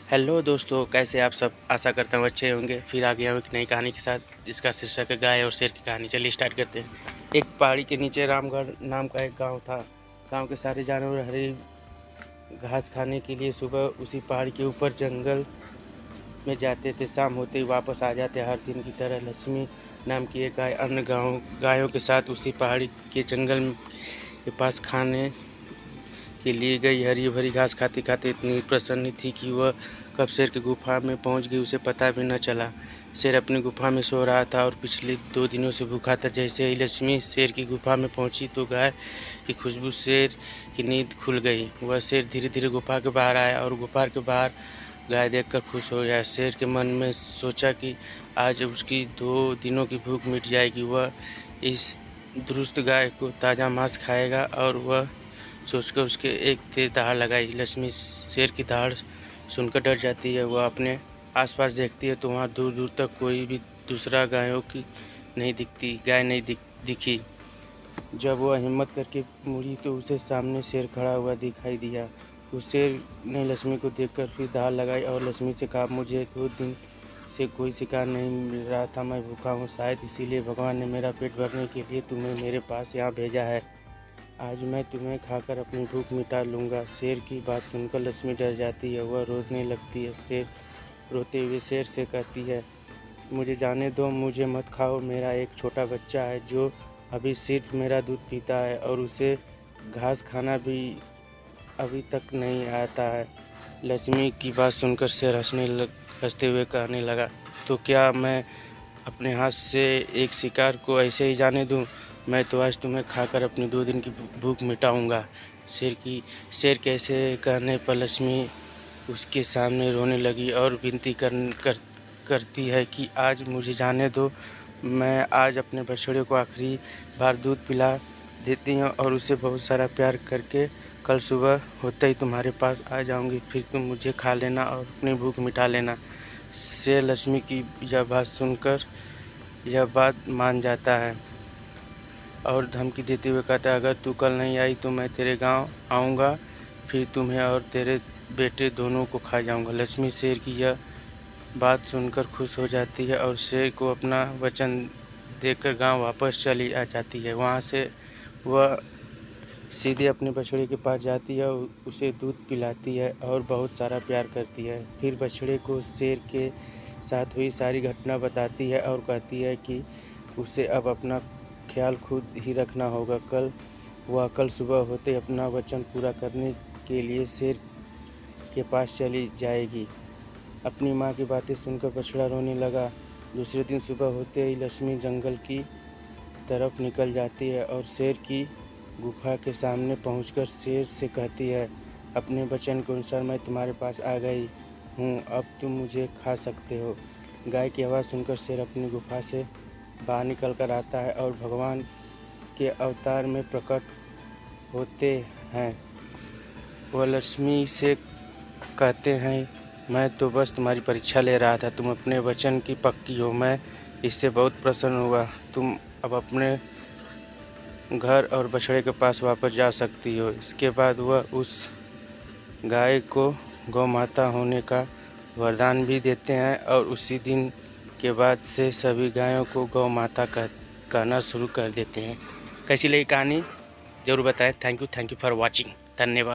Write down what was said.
Hello दोस्तों, कैसे आप सब। आशा करता हूँ अच्छे होंगे। फिर आ गया हूँ एक नई कहानी के साथ, जिसका शीर्षक है गाय और शेर की कहानी। चलिए स्टार्ट करते हैं। एक पहाड़ी के नीचे रामगढ़ नाम का एक गांव था। गांव के सारे जानवर हरी घास खाने के लिए सुबह उसी पहाड़ के ऊपर जंगल में जाते थे। शाम होते ही वापस आ जाते। हर दिन की तरह लक्ष्मी नाम की एक गाय अन्य गायों के साथ उसी पहाड़ी के जंगल के पास खाने के लिए गई। हरी भरी घास खाते खाते इतनी प्रसन्न थी कि वह कब शेर की गुफा में पहुंच गई उसे पता भी न चला। शेर अपनी गुफा में सो रहा था और पिछले 2 दिनों से भूखा था। जैसे ही लक्ष्मी शेर की गुफा में पहुंची तो गाय की खुशबू शेर की नींद खुल गई। वह शेर धीरे धीरे गुफा के बाहर आया और गुफा के बाहर गाय देखकर खुश हो गया। शेर के मन में सोचा कि आज उसकी 2 दिनों की भूख मिट जाएगी। वह इस दुरुस्त गाय को ताज़ा मांस खाएगा। और वह सोचकर उसके एक तेज दहाड़ लगाई। लक्ष्मी शेर की दहाड़ सुनकर डर जाती है। वह अपने आसपास देखती है तो वहाँ दूर दूर तक कोई भी दूसरा गाय नहीं दिखी। जब वह हिम्मत करके मुड़ी तो उसे सामने शेर खड़ा हुआ दिखाई दिया। उस शेर ने लक्ष्मी को देखकर फिर दहाड़ लगाई और लक्ष्मी से कहा, मुझे 2 दिन से कोई शिकार नहीं मिल रहा था। मैं भूखा हूँ, शायद इसीलिए भगवान ने मेरा पेट भरने के लिए तुम्हें मेरे पास यहाँ भेजा है। आज मैं तुम्हें खाकर अपनी भूख मिटा लूँगा। शेर की बात सुनकर लक्ष्मी डर जाती है। वह रोने लगती है। शेर रोते हुए शेर से कहती है, मुझे जाने दो, मुझे मत खाओ। मेरा एक छोटा बच्चा है जो अभी सिर्फ मेरा दूध पीता है और उसे घास खाना भी अभी तक नहीं आता है। लक्ष्मी की बात सुनकर शेर हंसते हुए कहने लगा, तो क्या मैं अपने हाथ से एक शिकार को ऐसे ही जाने दूं? मैं तो आज तुम्हें खाकर अपनी 2 दिन की भूख मिटाऊंगा। शेर कैसे कहने पर लक्ष्मी उसके सामने रोने लगी और विनती करती है कि आज मुझे जाने दो। मैं आज अपने बछड़े को आखिरी बार दूध पिला देती हूँ और उसे बहुत सारा प्यार करके कल सुबह होते ही तुम्हारे पास आ जाऊंगी। फिर तुम मुझे खा लेना और अपनी भूख मिटा लेना। शेर लक्ष्मी की यह बात मान जाता है और धमकी देते हुए कहता है, अगर तू कल नहीं आई तो मैं तेरे गांव आऊँगा, फिर तुम्हें और तेरे बेटे दोनों को खा जाऊँगा। लक्ष्मी शेर की यह बात सुनकर खुश हो जाती है और शेर को अपना वचन देकर गांव वापस चली आ जाती है। वहाँ से वह सीधे अपने बछड़े के पास जाती है और उसे दूध पिलाती है और बहुत सारा प्यार करती है। फिर बछड़े को शेर के साथ हुई सारी घटना बताती है और कहती है कि उसे अब अपना ख्याल खुद ही रखना होगा। कल सुबह होते अपना वचन पूरा करने के लिए शेर के पास चली जाएगी। अपनी माँ की बातें सुनकर बछड़ा रोने लगा। दूसरे दिन सुबह होते ही लक्ष्मी जंगल की तरफ निकल जाती है और शेर की गुफा के सामने पहुंचकर शेर से कहती है, अपने वचन के अनुसार मैं तुम्हारे पास आ गई हूँ, अब तुम मुझे खा सकते हो। गाय की आवाज़ सुनकर शेर अपनी गुफा से बाहर निकल कर आता है और भगवान के अवतार में प्रकट होते हैं। वह लक्ष्मी से कहते हैं, मैं तो बस तुम्हारी परीक्षा ले रहा था। तुम अपने वचन की पक्की हो, मैं इससे बहुत प्रसन्न हुआ। तुम अब अपने घर और बछड़े के पास वापस जा सकती हो। इसके बाद वह उस गाय को गौ माता होने का वरदान भी देते हैं और उसी दिन के बाद से सभी गायों को गौ माता कहना शुरू कर देते हैं। कैसी लगी कहानी ज़रूर बताएं। Thank you for watching. धन्यवाद।